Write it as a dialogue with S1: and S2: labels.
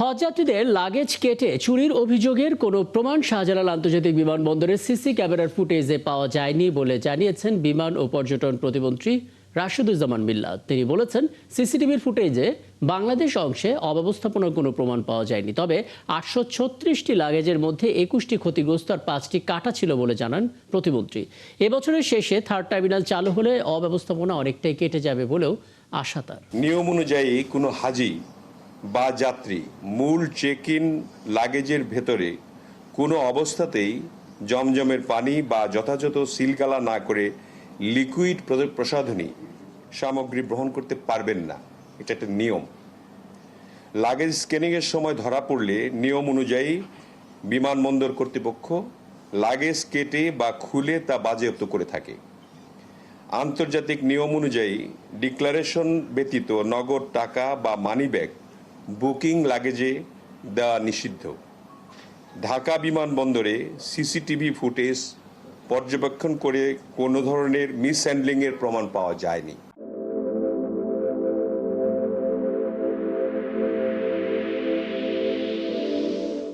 S1: হজযাত্রীদের luggage কেটে চুরির অভিযোগের কোনো প্রমাণ শাহজালাল আন্তর্জাতিক বিমানবন্দরের সিসি ক্যামেরার ফুটেজে পাওয়া যায়নি বলে জানিয়েছেন বিমান ও পর্যটন প্রতিমন্ত্রী রাশেদুজ্জামান মিল্লাত। তিনি বলেছেন, সিসিটিভির ফুটেজে বাংলাদেশ অংশে অব্যবস্থাপনার কোনো প্রমাণ পাওয়া যায়নি। তবে 836টি লাগেজের মধ্যে 21টি ক্ষতিগ্রস্ত আর 5টি কাটা ছিল বলে জানান প্রতিমন্ত্রী। এবছরের শেষে থার্ড টার্মিনাল চালু হলে অব্যবস্থাপনা অনেকটাই কেটে যাবে বলেও আশা তার।
S2: নিয়ম অনুযায়ী কোনো হাজি বা যাত্রী মূল চেক ইন লাগেজের ভেতরে কোনো অবস্থাতেই জমজমের পানি বা যথাযথ সিলগালা না করে লিকুইড প্রসাধনী সামগ্রী গ্রহণ করতে পারবেন না। এটা একটা নিয়ম। লাগেজ স্ক্যানিংয়ের সময় ধরা পড়লে নিয়ম অনুযায়ী বিমানবন্দর কর্তৃপক্ষ লাগেজ কেটে বা খুলে তা বাজেয়াপ্ত করে থাকে। আন্তর্জাতিক নিয়ম অনুযায়ী ডিক্লারেশন ব্যতীত নগদ টাকা বা মানিব্যাগ বুকিং লাগেজে দেওয়া নিষিদ্ধ। ঢাকা বিমানবন্দরে সিসিটিভি ফুটেজ পর্যবেক্ষণ করে কোনো ধরনের মিসহ্যান্ডলিংয়ের প্রমাণ পাওয়া যায়নি।